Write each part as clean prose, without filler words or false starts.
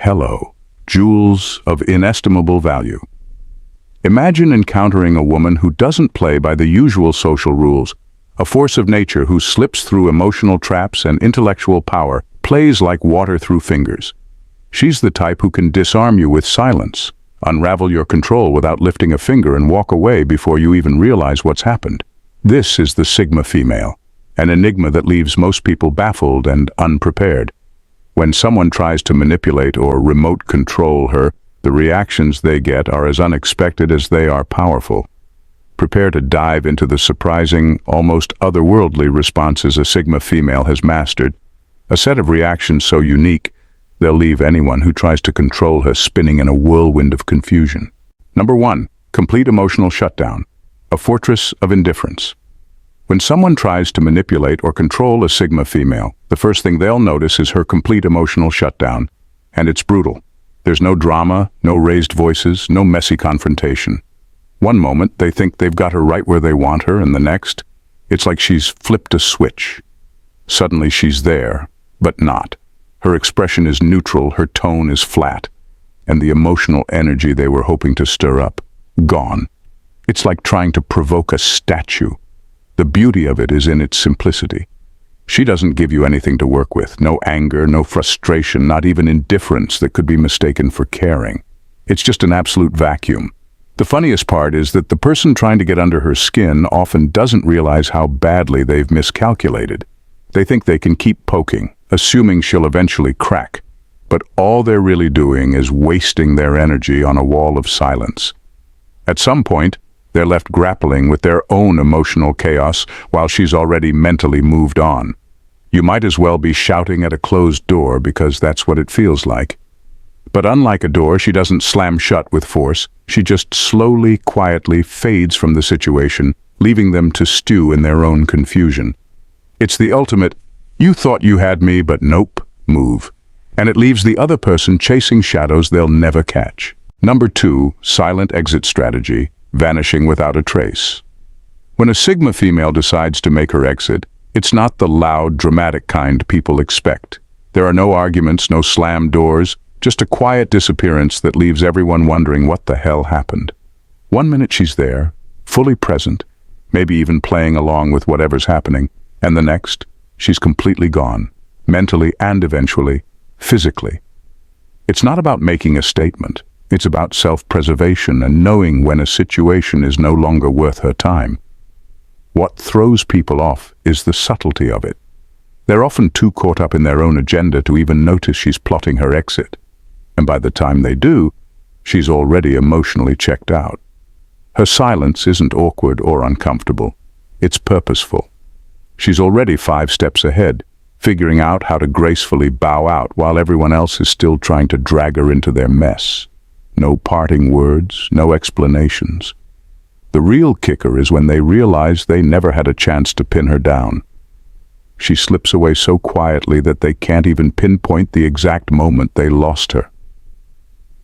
Hello, jewels of inestimable value. Imagine encountering a woman who doesn't play by the usual social rules, a force of nature who slips through emotional traps and intellectual power, plays like water through fingers. She's the type who can disarm you with silence, unravel your control without lifting a finger and walk away before you even realize what's happened. This is the Sigma female, an enigma that leaves most people baffled and unprepared. When someone tries to manipulate or remote control her, the reactions they get are as unexpected as they are powerful. Prepare to dive into the surprising, almost otherworldly responses a Sigma female has mastered, a set of reactions so unique, they'll leave anyone who tries to control her spinning in a whirlwind of confusion. Number 1. Complete emotional shutdown, a fortress of indifference. When someone tries to manipulate or control a Sigma female, the first thing they'll notice is her complete emotional shutdown, and it's brutal. There's no drama, no raised voices, no messy confrontation. One moment, they think they've got her right where they want her, and the next, it's like she's flipped a switch. Suddenly she's there, but not. Her expression is neutral, her tone is flat, and the emotional energy they were hoping to stir up, gone. It's like trying to provoke a statue. The beauty of it is in its simplicity. She doesn't give you anything to work with, no anger, no frustration, not even indifference that could be mistaken for caring. It's just an absolute vacuum. The funniest part is that the person trying to get under her skin often doesn't realize how badly they've miscalculated. They think they can keep poking, assuming she'll eventually crack. But all they're really doing is wasting their energy on a wall of silence. At some point, they're left grappling with their own emotional chaos while she's already mentally moved on. You might as well be shouting at a closed door because that's what it feels like. But unlike a door, she doesn't slam shut with force. She just slowly, quietly fades from the situation, leaving them to stew in their own confusion. It's the ultimate, you thought you had me, but nope, move. And it leaves the other person chasing shadows they'll never catch. Number 2, silent exit strategy. Vanishing without a trace. When a Sigma female decides to make her exit, it's not the loud, dramatic kind people expect. There are no arguments, no slammed doors, just a quiet disappearance that leaves everyone wondering what the hell happened. One minute she's there, fully present, maybe even playing along with whatever's happening, and the next, she's completely gone, mentally and eventually, physically. It's not about making a statement. It's about self-preservation and knowing when a situation is no longer worth her time. What throws people off is the subtlety of it. They're often too caught up in their own agenda to even notice she's plotting her exit. And by the time they do, she's already emotionally checked out. Her silence isn't awkward or uncomfortable. It's purposeful. She's already 5 steps ahead, figuring out how to gracefully bow out while everyone else is still trying to drag her into their mess. No parting words, no explanations. The real kicker is when they realize they never had a chance to pin her down. She slips away so quietly that they can't even pinpoint the exact moment they lost her.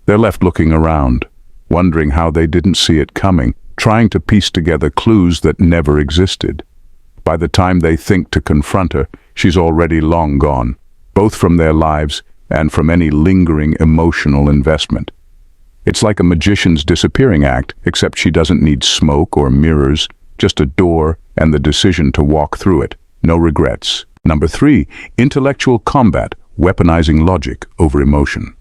They're left looking around, wondering how they didn't see it coming, trying to piece together clues that never existed. By the time they think to confront her, she's already long gone, both from their lives and from any lingering emotional investment. It's like a magician's disappearing act, except she doesn't need smoke or mirrors, just a door and the decision to walk through it. No regrets. Number 3, intellectual combat, weaponizing logic over emotion.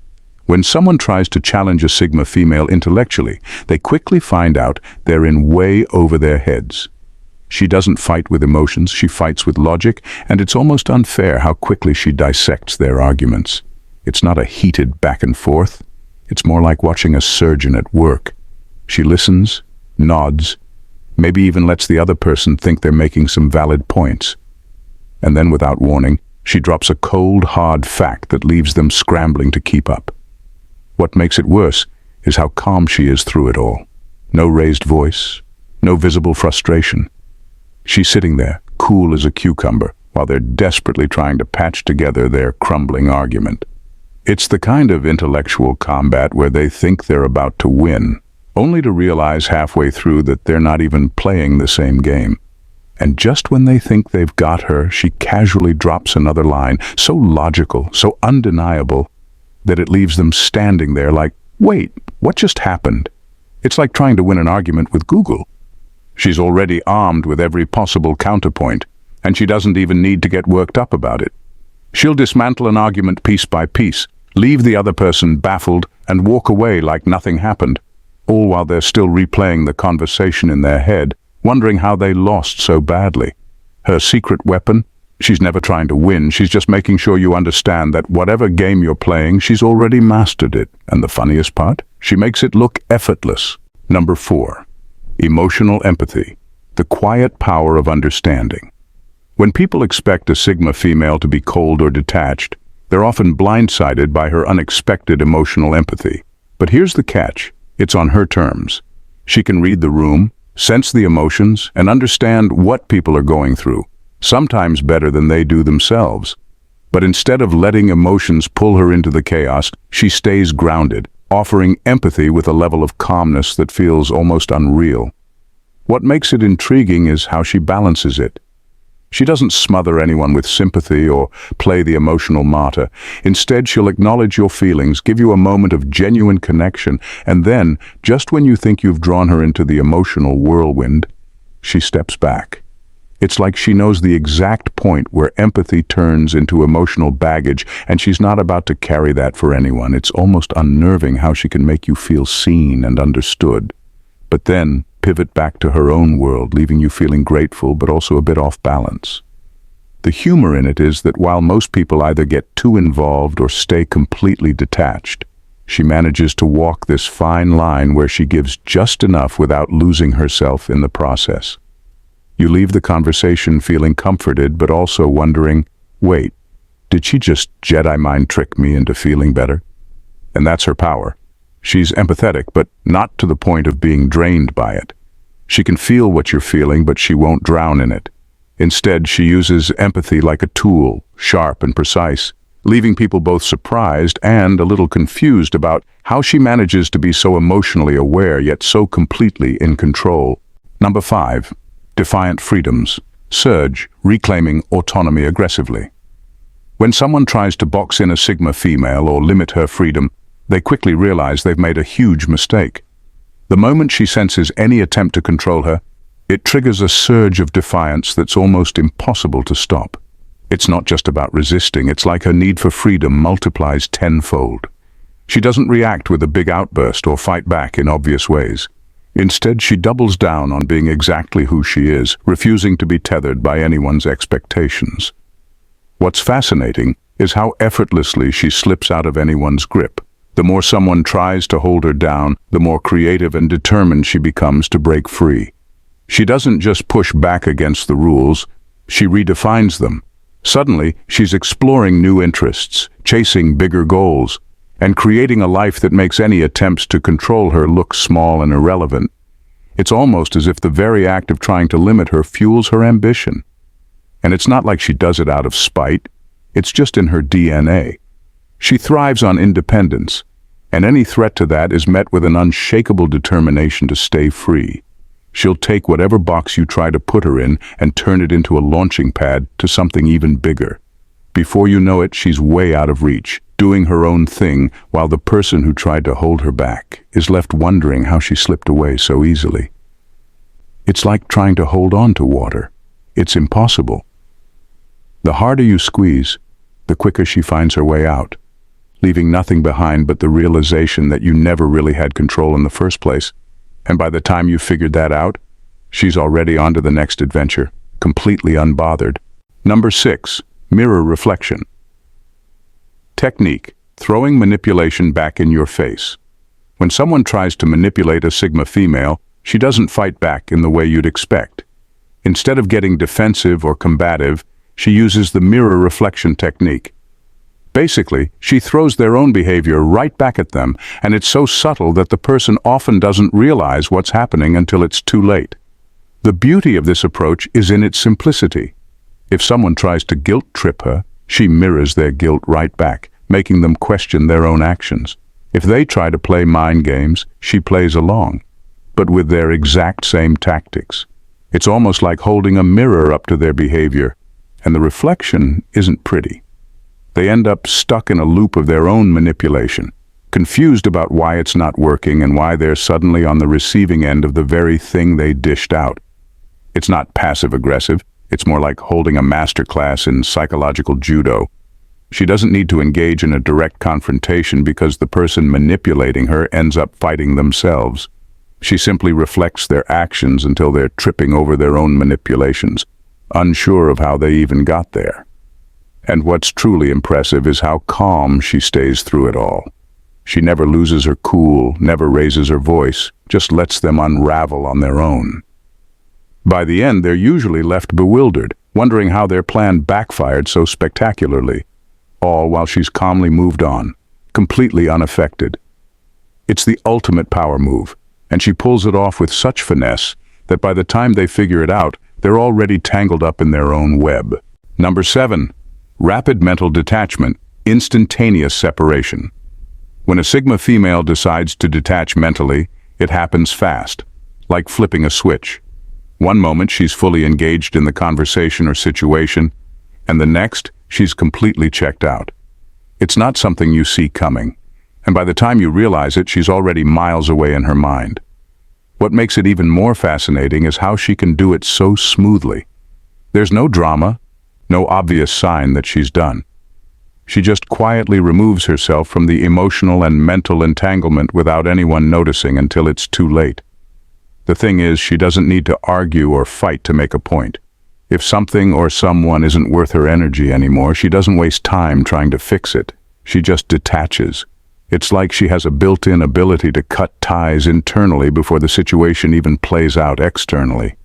When someone tries to challenge a Sigma female intellectually, they quickly find out they're in way over their heads. She doesn't fight with emotions, she fights with logic, and it's almost unfair how quickly she dissects their arguments. It's not a heated back and forth. It's more like watching a surgeon at work. She listens, nods, maybe even lets the other person think they're making some valid points. And then without warning, she drops a cold, hard fact that leaves them scrambling to keep up. What makes it worse is how calm she is through it all. No raised voice, no visible frustration. She's sitting there, cool as a cucumber, while they're desperately trying to patch together their crumbling argument. It's the kind of intellectual combat where they think they're about to win, only to realize halfway through that they're not even playing the same game. And just when they think they've got her, she casually drops another line, so logical, so undeniable, that it leaves them standing there like, wait, what just happened? It's like trying to win an argument with Google. She's already armed with every possible counterpoint, and she doesn't even need to get worked up about it. She'll dismantle an argument piece by piece, leave the other person baffled, and walk away like nothing happened, all while they're still replaying the conversation in their head, wondering how they lost so badly. Her secret weapon? She's never trying to win, she's just making sure you understand that whatever game you're playing, she's already mastered it. And the funniest part? She makes it look effortless. Number 4. Emotional empathy. The quiet power of understanding. When people expect a Sigma female to be cold or detached, they're often blindsided by her unexpected emotional empathy. But here's the catch. It's on her terms. She can read the room, sense the emotions, and understand what people are going through, sometimes better than they do themselves. But instead of letting emotions pull her into the chaos, she stays grounded, offering empathy with a level of calmness that feels almost unreal. What makes it intriguing is how she balances it. She doesn't smother anyone with sympathy or play the emotional martyr. Instead, she'll acknowledge your feelings, give you a moment of genuine connection, and then, just when you think you've drawn her into the emotional whirlwind, she steps back. It's like she knows the exact point where empathy turns into emotional baggage, and she's not about to carry that for anyone. It's almost unnerving how she can make you feel seen and understood, but then pivot back to her own world, leaving you feeling grateful but also a bit off balance. The humor in it is that while most people either get too involved or stay completely detached, she manages to walk this fine line where she gives just enough without losing herself in the process. You leave the conversation feeling comforted but also wondering, wait, did she just Jedi mind trick me into feeling better? And that's her power. She's empathetic, but not to the point of being drained by it. She can feel what you're feeling, but she won't drown in it. Instead, she uses empathy like a tool, sharp and precise, leaving people both surprised and a little confused about how she manages to be so emotionally aware yet so completely in control. Number 5. Defiant freedoms. Surge, reclaiming autonomy aggressively. When someone tries to box in a Sigma female or limit her freedom, they quickly realize they've made a huge mistake. The moment she senses any attempt to control her, it triggers a surge of defiance that's almost impossible to stop. It's not just about resisting, it's like her need for freedom multiplies tenfold. She doesn't react with a big outburst or fight back in obvious ways. Instead, she doubles down on being exactly who she is, refusing to be tethered by anyone's expectations. What's fascinating is how effortlessly she slips out of anyone's grip. The more someone tries to hold her down, the more creative and determined she becomes to break free. She doesn't just push back against the rules, she redefines them. Suddenly, she's exploring new interests, chasing bigger goals, and creating a life that makes any attempts to control her look small and irrelevant. It's almost as if the very act of trying to limit her fuels her ambition. And it's not like she does it out of spite, it's just in her DNA. She thrives on independence, and any threat to that is met with an unshakable determination to stay free. She'll take whatever box you try to put her in and turn it into a launching pad to something even bigger. Before you know it, she's way out of reach, doing her own thing, while the person who tried to hold her back is left wondering how she slipped away so easily. It's like trying to hold on to water. It's impossible. The harder you squeeze, the quicker she finds her way out, leaving nothing behind but the realization that you never really had control in the first place. And by the time you figured that out, she's already on to the next adventure, completely unbothered. Number 6. Mirror reflection. Technique: throwing manipulation back in your face. When someone tries to manipulate a Sigma female, she doesn't fight back in the way you'd expect. Instead of getting defensive or combative, she uses the mirror reflection technique. Basically, she throws their own behavior right back at them, and it's so subtle that the person often doesn't realize what's happening until it's too late. The beauty of this approach is in its simplicity. If someone tries to guilt trip her, she mirrors their guilt right back, making them question their own actions. If they try to play mind games, she plays along, but with their exact same tactics. It's almost like holding a mirror up to their behavior, and the reflection isn't pretty. They end up stuck in a loop of their own manipulation, confused about why it's not working and why they're suddenly on the receiving end of the very thing they dished out. It's not passive-aggressive, it's more like holding a masterclass in psychological judo. She doesn't need to engage in a direct confrontation because the person manipulating her ends up fighting themselves. She simply reflects their actions until they're tripping over their own manipulations, unsure of how they even got there. And what's truly impressive is how calm she stays through it all. She never loses her cool, never raises her voice, just lets them unravel on their own. By the end, they're usually left bewildered, wondering how their plan backfired so spectacularly, all while she's calmly moved on, completely unaffected. It's the ultimate power move, and she pulls it off with such finesse that by the time they figure it out, they're already tangled up in their own web. Number 7. Rapid mental detachment, instantaneous separation. When a Sigma female decides to detach mentally, it happens fast, like flipping a switch. One moment she's fully engaged in the conversation or situation, and the next she's completely checked out. It's not something you see coming, and by the time you realize it, she's already miles away in her mind. What makes it even more fascinating is how she can do it so smoothly. There's no drama, no obvious sign that she's done. She just quietly removes herself from the emotional and mental entanglement without anyone noticing until it's too late. The thing is, she doesn't need to argue or fight to make a point. If something or someone isn't worth her energy anymore, she doesn't waste time trying to fix it. She just detaches. It's like she has a built-in ability to cut ties internally before the situation even plays out externally.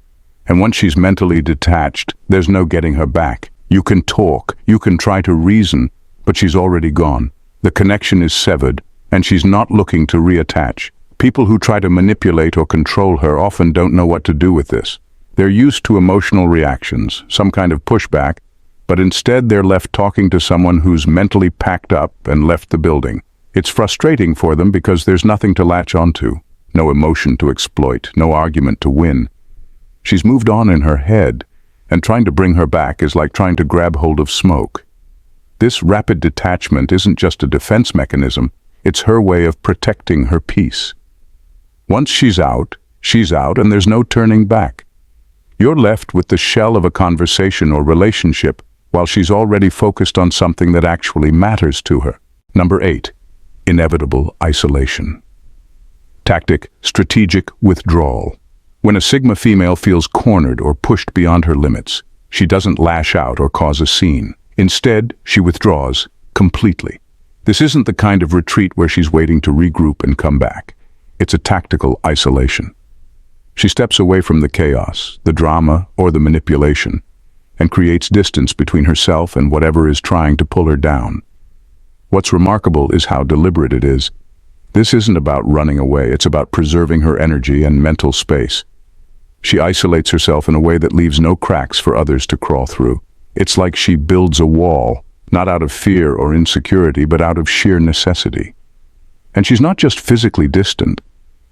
And once she's mentally detached, there's no getting her back. You can talk, you can try to reason, but she's already gone. The connection is severed, and she's not looking to reattach. People who try to manipulate or control her often don't know what to do with this. They're used to emotional reactions, some kind of pushback, but instead they're left talking to someone who's mentally packed up and left the building. It's frustrating for them because there's nothing to latch onto, no emotion to exploit, no argument to win. She's moved on in her head, and trying to bring her back is like trying to grab hold of smoke. This rapid detachment isn't just a defense mechanism, it's her way of protecting her peace. Once she's out, and there's no turning back. You're left with the shell of a conversation or relationship while she's already focused on something that actually matters to her. Number 8. Inevitable isolation. Tactic: strategic withdrawal. When a Sigma female feels cornered or pushed beyond her limits, she doesn't lash out or cause a scene. Instead, she withdraws completely. This isn't the kind of retreat where she's waiting to regroup and come back. It's a tactical isolation. She steps away from the chaos, the drama, or the manipulation, and creates distance between herself and whatever is trying to pull her down. What's remarkable is how deliberate it is. This isn't about running away, it's about preserving her energy and mental space. She isolates herself in a way that leaves no cracks for others to crawl through. It's like she builds a wall, not out of fear or insecurity, but out of sheer necessity. And she's not just physically distant,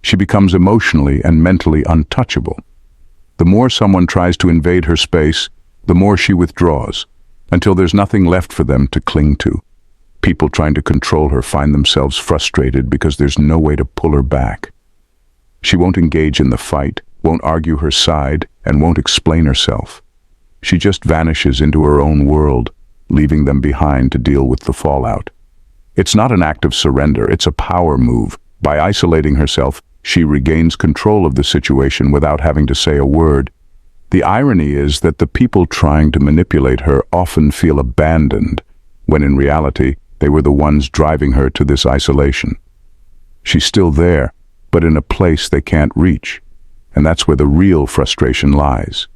she becomes emotionally and mentally untouchable. The more someone tries to invade her space, the more she withdraws, until there's nothing left for them to cling to. People trying to control her find themselves frustrated because there's no way to pull her back. She won't engage in the fight, won't argue her side, and won't explain herself. She just vanishes into her own world, leaving them behind to deal with the fallout. It's not an act of surrender, it's a power move. By isolating herself, she regains control of the situation without having to say a word. The irony is that the people trying to manipulate her often feel abandoned, when in reality, they were the ones driving her to this isolation. She's still there, but in a place they can't reach, and that's where the real frustration lies.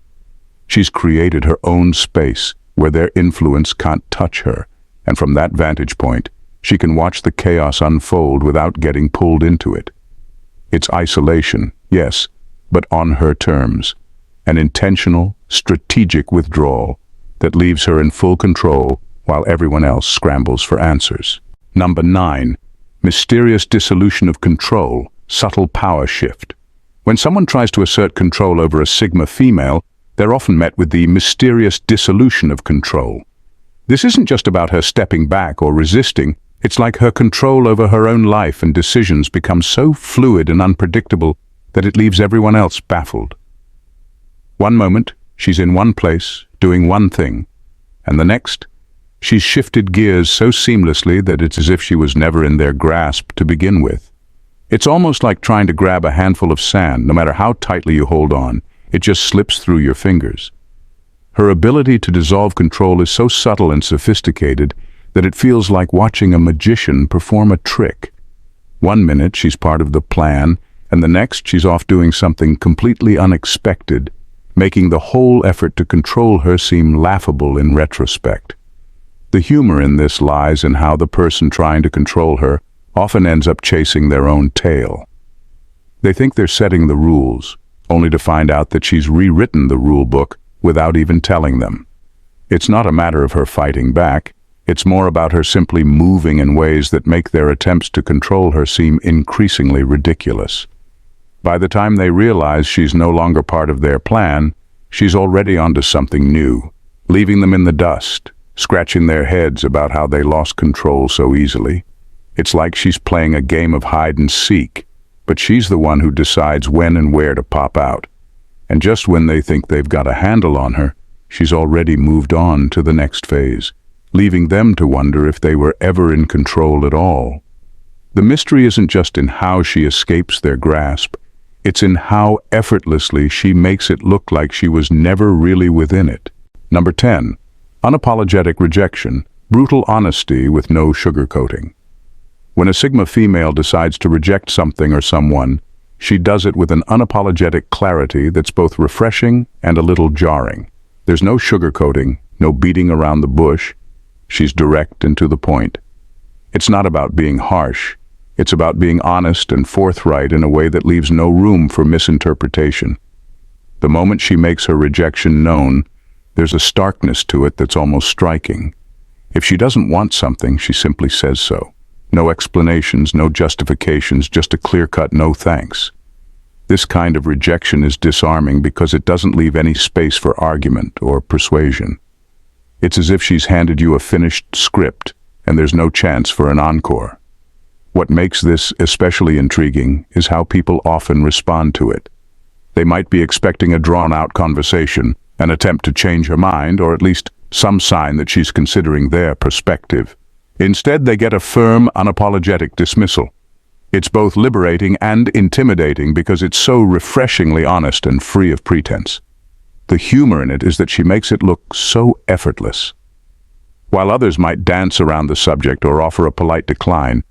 She's created her own space where their influence can't touch her, and from that vantage point, she can watch the chaos unfold without getting pulled into it. It's isolation, yes, but on her terms. An intentional, strategic withdrawal that leaves her in full control while everyone else scrambles for answers. Number 9. Mysterious dissolution of control, subtle power shift. When someone tries to assert control over a Sigma female, they're often met with the mysterious dissolution of control. This isn't just about her stepping back or resisting. It's like her control over her own life and decisions becomes so fluid and unpredictable that it leaves everyone else baffled. One moment, she's in one place, doing one thing, and the next, she's shifted gears so seamlessly that it's as if she was never in their grasp to begin with. It's almost like trying to grab a handful of sand. No matter how tightly you hold on, it just slips through your fingers. Her ability to dissolve control is so subtle and sophisticated that it feels like watching a magician perform a trick. One minute she's part of the plan, and the next she's off doing something completely unexpected, making the whole effort to control her seem laughable in retrospect. The humor in this lies in how the person trying to control her often ends up chasing their own tail. They think they're setting the rules, only to find out that she's rewritten the rule book without even telling them. It's not a matter of her fighting back, it's more about her simply moving in ways that make their attempts to control her seem increasingly ridiculous. By the time they realize she's no longer part of their plan, she's already onto something new, leaving them in the dust, scratching their heads about how they lost control so easily. It's like she's playing a game of hide and seek, but she's the one who decides when and where to pop out. And just when they think they've got a handle on her, she's already moved on to the next phase, leaving them to wonder if they were ever in control at all. The mystery isn't just in how she escapes their grasp, it's in how effortlessly she makes it look like she was never really within it. Number 10. Unapologetic rejection, brutal honesty with no sugarcoating. When a Sigma female decides to reject something or someone, she does it with an unapologetic clarity that's both refreshing and a little jarring. There's no sugarcoating, no beating around the bush. She's direct and to the point. It's not about being harsh. It's about being honest and forthright in a way that leaves no room for misinterpretation. The moment she makes her rejection known, there's a starkness to it that's almost striking. If she doesn't want something, she simply says so. No explanations, no justifications, just a clear-cut no thanks. This kind of rejection is disarming because it doesn't leave any space for argument or persuasion. It's as if she's handed you a finished script and there's no chance for an encore. What makes this especially intriguing is how people often respond to it. They might be expecting a drawn-out conversation, an attempt to change her mind, or at least some sign that she's considering their perspective. Instead, they get a firm, unapologetic dismissal. It's both liberating and intimidating because it's so refreshingly honest and free of pretense. The humor in it is that she makes it look so effortless. While others might dance around the subject or offer a polite decline,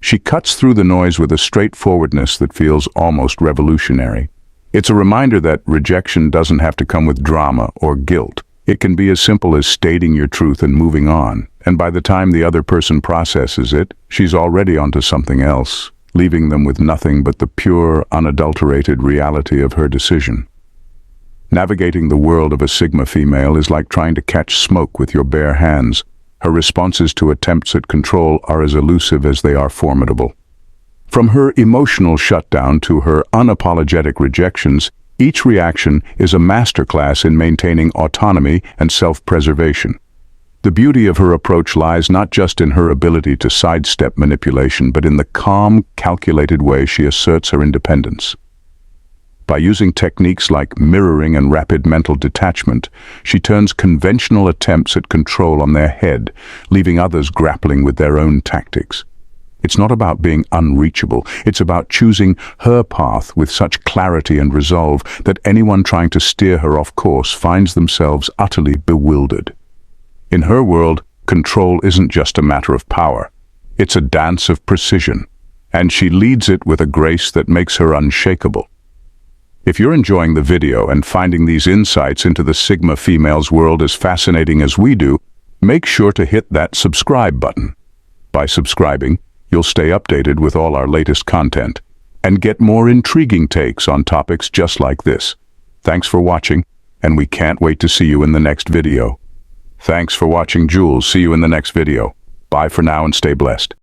she cuts through the noise with a straightforwardness that feels almost revolutionary. It's a reminder that rejection doesn't have to come with drama or guilt. It can be as simple as stating your truth and moving on, and by the time the other person processes it, she's already onto something else, leaving them with nothing but the pure, unadulterated reality of her decision. Navigating the world of a Sigma female is like trying to catch smoke with your bare hands. Her responses to attempts at control are as elusive as they are formidable. From her emotional shutdown to her unapologetic rejections, each reaction is a masterclass in maintaining autonomy and self-preservation. The beauty of her approach lies not just in her ability to sidestep manipulation, but in the calm, calculated way she asserts her independence. By using techniques like mirroring and rapid mental detachment, she turns conventional attempts at control on their head, leaving others grappling with their own tactics. It's not about being unreachable, it's about choosing her path with such clarity and resolve that anyone trying to steer her off course finds themselves utterly bewildered. In her world, control isn't just a matter of power, it's a dance of precision, and she leads it with a grace that makes her unshakable. If you're enjoying the video and finding these insights into the Sigma female's world as fascinating as we do, make sure to hit that subscribe button. By subscribing, you'll stay updated with all our latest content and get more intriguing takes on topics just like this. Thanks for watching, and we can't wait to see you in the next video. Thanks for watching, Jules. See you in the next video. Bye for now and stay blessed.